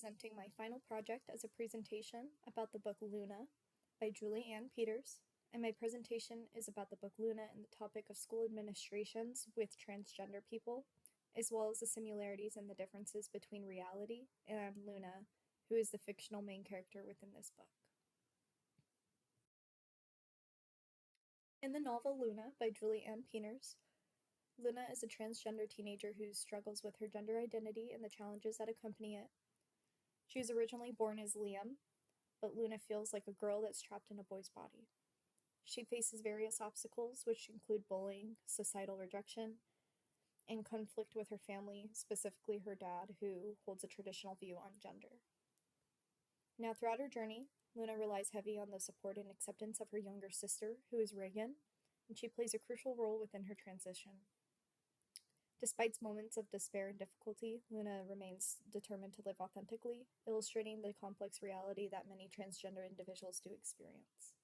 presenting my final project as a presentation about the book Luna by Julie Ann Peters, and my presentation is about the book Luna and the topic of school administrations with transgender people, as well as the similarities and the differences between reality and Luna, who is the fictional main character within this book. In the novel Luna by Julie Ann Peters, Luna is a transgender teenager who struggles with her gender identity and the challenges that accompany it. She was originally born as Liam, but Luna feels like a girl that's trapped in a boy's body. She faces various obstacles, which include bullying, societal rejection, and conflict with her family, specifically her dad, who holds a traditional view on gender. Now, throughout her journey, Luna relies heavy on the support and acceptance of her younger sister, who is Reagan, and she plays a crucial role within her transition. Despite moments of despair and difficulty, Luna remains determined to live authentically, illustrating the complex reality that many transgender individuals do experience.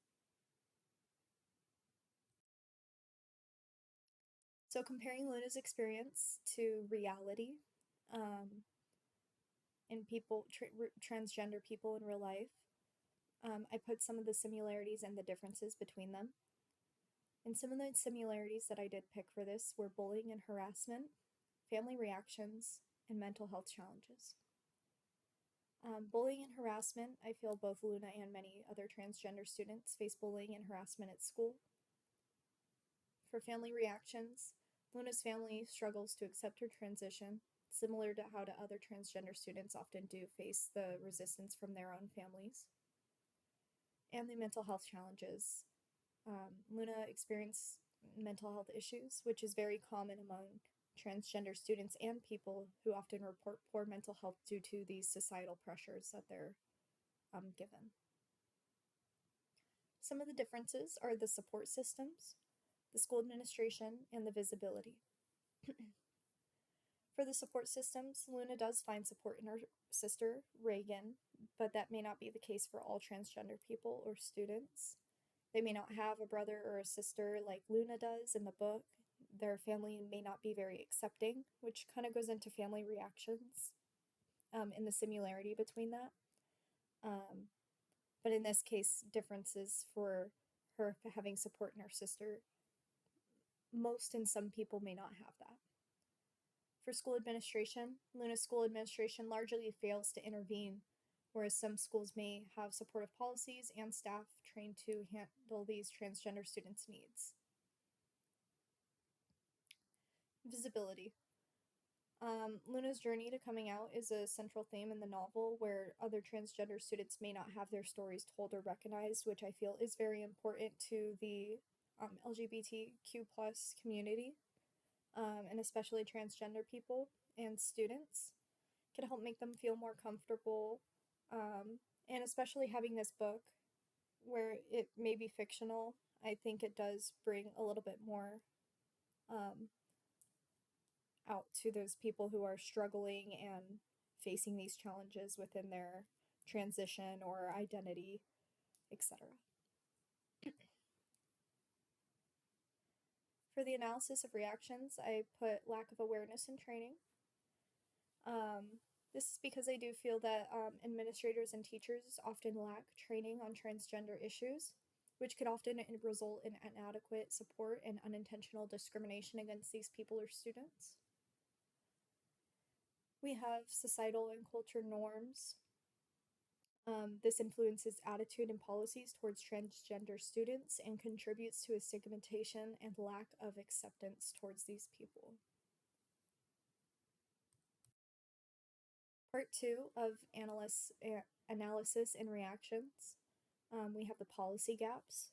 So comparing Luna's experience to reality in transgender people in real life, I put some of the similarities and the differences between them. And some of the similarities that I did pick for this were bullying and harassment, family reactions, and mental health challenges. Bullying and harassment, I feel both Luna and many other transgender students face bullying and harassment at school. For family reactions, Luna's family struggles to accept her transition, similar to how other transgender students often do face the resistance from their own families. And the mental health challenges. Luna experienced mental health issues, which is very common among transgender students and people who often report poor mental health due to these societal pressures that they're given. Some of the differences are the support systems, the school administration, and the visibility. For the support systems, Luna does find support in her sister, Reagan, but that may not be the case for all transgender people or students. They may not have a brother or a sister like Luna does in the book. Their family may not be very accepting, which kind of goes into family reactions and the similarity between that. But in this case, differences for her having support in her sister, most and some people may not have that. For school administration, Luna's school administration largely fails to intervene, whereas some schools may have supportive policies and staff trained to handle these transgender students' needs. Visibility. Luna's journey to coming out is a central theme in the novel, where other transgender students may not have their stories told or recognized, which I feel is very important to the LGBTQ plus community, and especially transgender people and students. Can help make them feel more comfortable, and especially having this book where it may be fictional, I think it does bring a little bit more out to those people who are struggling and facing these challenges within their transition or identity, etc. For the analysis of reactions, I put lack of awareness and training. This is because I do feel that administrators and teachers often lack training on transgender issues, which could often result in inadequate support and unintentional discrimination against these people or students. We have societal and culture norms. This influences attitude and policies towards transgender students and contributes to a stigmatization and lack of acceptance towards these people. Part 2 of analysis and reactions. We have the policy gaps.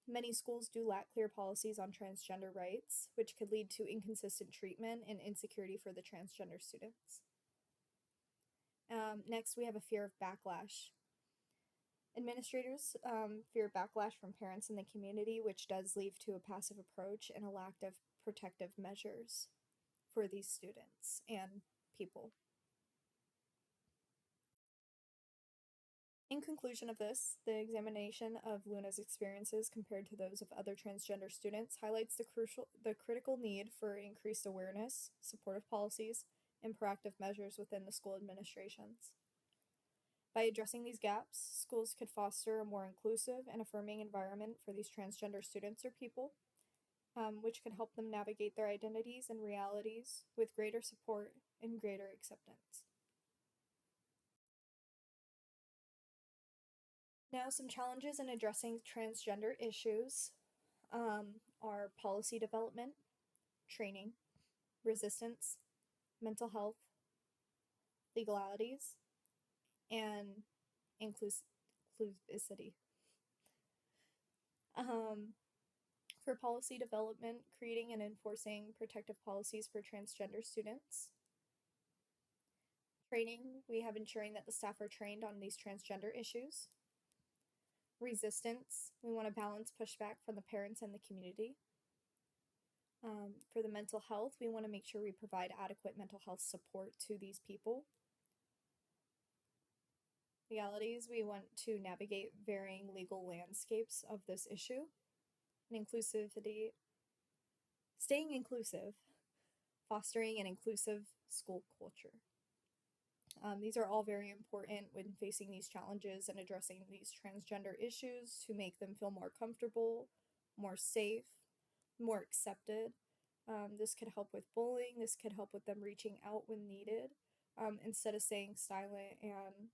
Many schools do lack clear policies on transgender rights, which could lead to inconsistent treatment and insecurity for the transgender students. Next, we have a fear of backlash. Administrators fear backlash from parents in the community, which does lead to a passive approach and a lack of protective measures for these students and people. In conclusion of this, the examination of Luna's experiences compared to those of other transgender students highlights the critical need for increased awareness, supportive policies, and proactive measures within the school administrations. By addressing these gaps, schools could foster a more inclusive and affirming environment for these transgender students or people, which could help them navigate their identities and realities with greater support and greater acceptance. Now, some challenges in addressing transgender issues are policy development, training, resistance, mental health, legalities, and inclusivity. Um, for policy development, creating and enforcing protective policies for transgender students. Training, we have ensuring that the staff are trained on these transgender issues. Resistance, we want to balance pushback from the parents and the community. For the mental health, we want to make sure we provide adequate mental health support to these people. Legalities, we want to navigate varying legal landscapes of this issue. And inclusivity, staying inclusive, fostering an inclusive school culture. These are all very important when facing these challenges and addressing these transgender issues to make them feel more comfortable, more safe, more accepted. This could help with bullying. This could help with them reaching out when needed, instead of staying silent and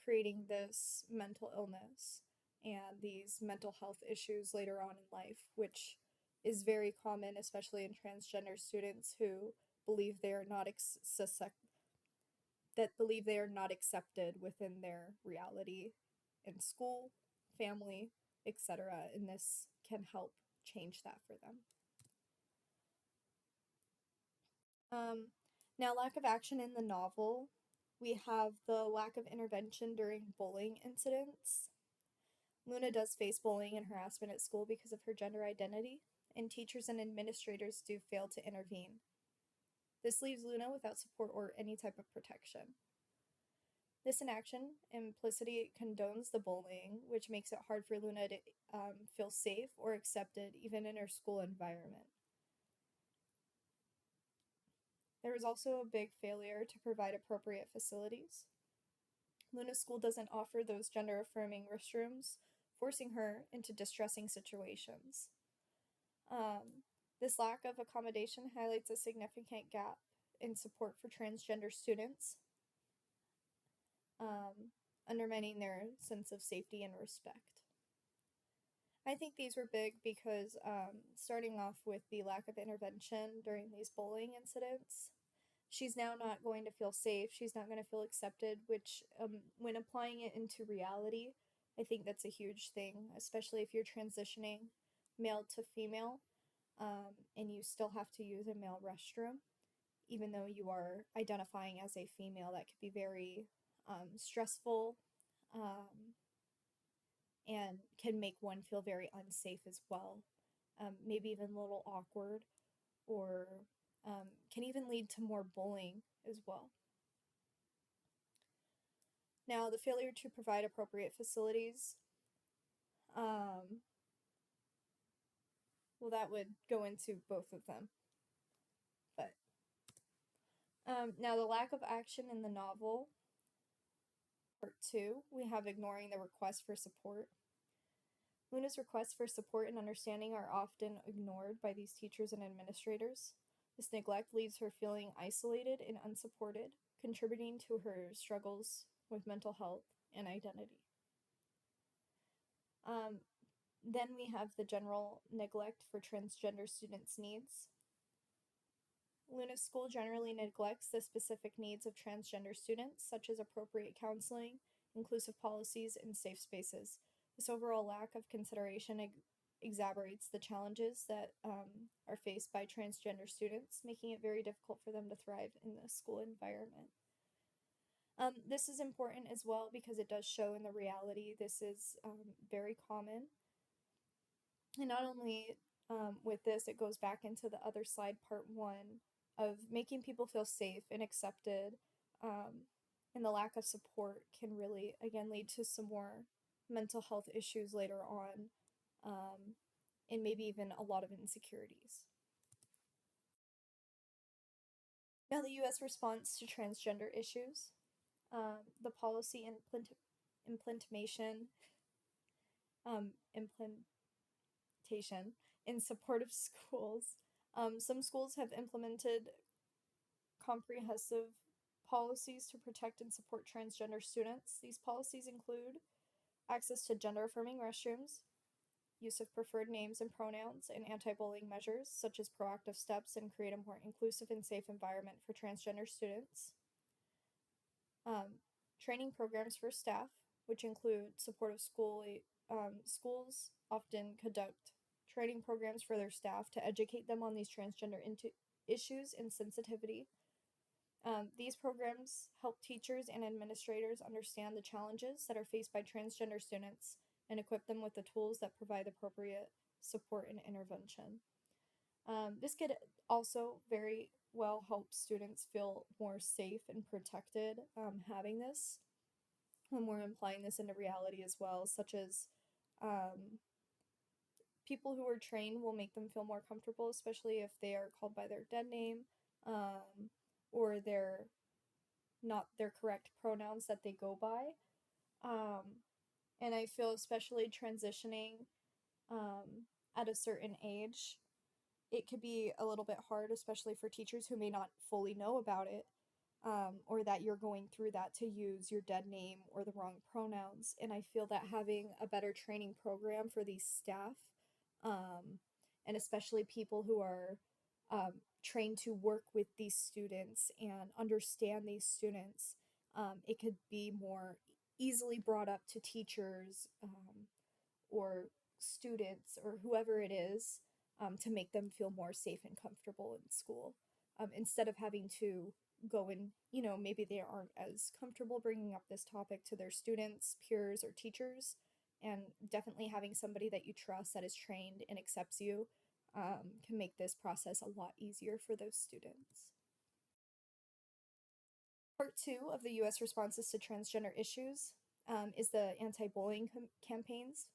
creating this mental illness and these mental health issues later on in life, which is very common, especially in transgender students who believe they are not believe they are not accepted within their reality in school, family, etc. And this can help change that for them. Now, lack of action in the novel. We have the lack of intervention during bullying incidents. Luna does face bullying and harassment at school because of her gender identity, and teachers and administrators do fail to intervene. This leaves Luna without support or any type of protection. This inaction implicitly condones the bullying, which makes it hard for Luna to feel safe or accepted even in her school environment. There is also a big failure to provide appropriate facilities. Luna's school doesn't offer those gender affirming restrooms, forcing her into distressing situations. This lack of accommodation highlights a significant gap in support for transgender students, undermining their sense of safety and respect. I think these were big because starting off with the lack of intervention during these bullying incidents, she's now not going to feel safe. She's not going to feel accepted, which when applying it into reality, I think that's a huge thing, especially if you're transitioning male to female, and you still have to use a male restroom, even though you are identifying as a female. That could be very stressful, and can make one feel very unsafe as well. Maybe even a little awkward, or can even lead to more bullying as well. Now, the failure to provide appropriate facilities, well, that would go into both of them. But now, the lack of action in the novel, part 2, we have ignoring the request for support. Luna's requests for support and understanding are often ignored by these teachers and administrators. This neglect leaves her feeling isolated and unsupported, contributing to her struggles with mental health and identity. Then we have the general neglect for transgender students' needs. Luna's school generally neglects the specific needs of transgender students, such as appropriate counseling, inclusive policies, and safe spaces. This overall lack of consideration exacerbates the challenges that are faced by transgender students, making it very difficult for them to thrive in the school environment. This is important as well because it does show in the reality this is very common. And not only with this, it goes back into the other slide, part 1, of making people feel safe and accepted, and the lack of support can really, again, lead to some more mental health issues later on, and maybe even a lot of insecurities. Now, the U.S. response to transgender issues. The policy implementation implementation in support of schools. Some schools have implemented comprehensive policies to protect and support transgender students. These policies include access to gender affirming restrooms, use of preferred names and pronouns, and anti bullying measures, such as proactive steps and create a more inclusive and safe environment for transgender students. Training programs for staff, which include supportive schools often conduct training programs for their staff to educate them on these transgender issues and sensitivity. These programs help teachers and administrators understand the challenges that are faced by transgender students and equip them with the tools that provide appropriate support and intervention. This could also very well help students feel more safe and protected having this when we're applying this into reality as well, such as um, people who are trained will make them feel more comfortable, especially if they are called by their dead name or their not their correct pronouns that they go by. And I feel especially transitioning at a certain age, it could be a little bit hard, especially for teachers who may not fully know about it, or that you're going through that to use your dead name or the wrong pronouns. And I feel that having a better training program for these staff, and especially people who are trained to work with these students and understand these students, it could be more easily brought up to teachers or students or whoever it is to make them feel more safe and comfortable in school instead of having to go and, maybe they aren't as comfortable bringing up this topic to their students, peers, or teachers. And definitely having somebody that you trust that is trained and accepts you can make this process a lot easier for those students. Part two of the US responses to transgender issues is the anti bullying campaigns.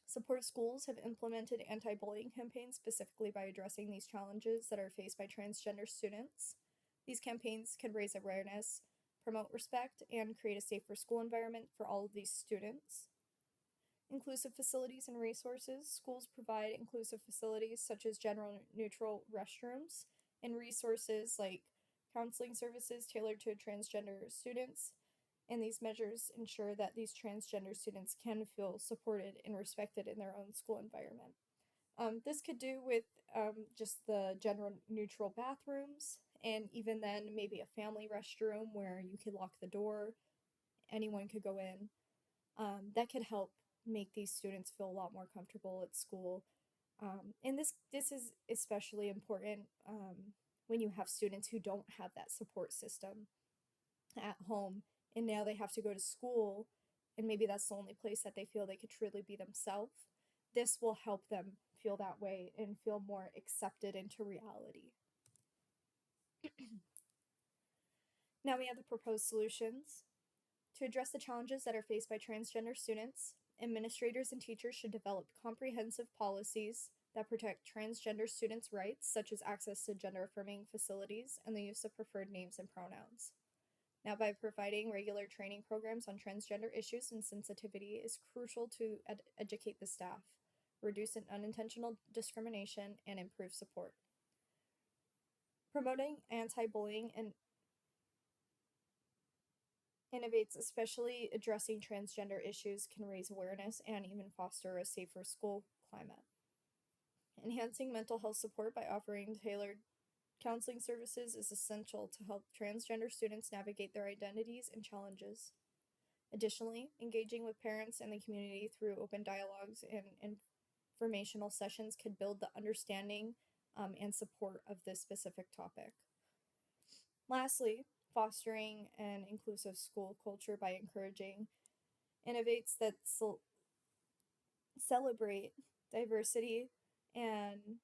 Supportive schools have implemented anti bullying campaigns specifically by addressing these challenges that are faced by transgender students. These campaigns can raise awareness, promote respect, and create a safer school environment for all of these students. Inclusive facilities and resources. Schools provide inclusive facilities such as gender neutral restrooms and resources like counseling services tailored to transgender students. And these measures ensure that these transgender students can feel supported and respected in their own school environment. This could do with just the gender neutral bathrooms, and even then, maybe a family restroom where you could lock the door, anyone could go in. That could help make these students feel a lot more comfortable at school. And this is especially important when you have students who don't have that support system at home, and now they have to go to school, and maybe that's the only place that they feel they could truly be themselves. This will help them feel that way and feel more accepted into reality. Now we have the proposed solutions. To address the challenges that are faced by transgender students, administrators and teachers should develop comprehensive policies that protect transgender students' rights, such as access to gender affirming facilities and the use of preferred names and pronouns. Now, by providing regular training programs on transgender issues and sensitivity is crucial to educate the staff, reduce unintentional discrimination, and improve support. Promoting anti bullying and innovates, especially addressing transgender issues, can raise awareness and even foster a safer school climate. Enhancing mental health support by offering tailored counseling services is essential to help transgender students navigate their identities and challenges. Additionally, engaging with parents and the community through open dialogues and informational sessions can build the understanding and support of this specific topic. Lastly, fostering an inclusive school culture by encouraging innovates that celebrate diversity and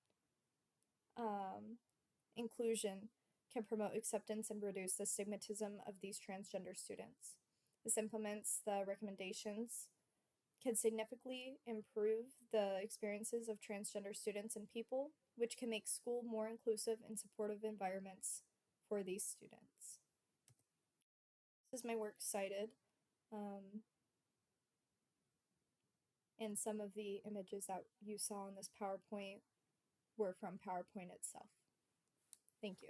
inclusion can promote acceptance and reduce the stigmatism of these transgender students. This implements the recommendations can significantly improve the experiences of transgender students and people, which can make school more inclusive and supportive environments for these students. is my work cited. And some of the images that you saw in this PowerPoint were from PowerPoint itself. Thank you.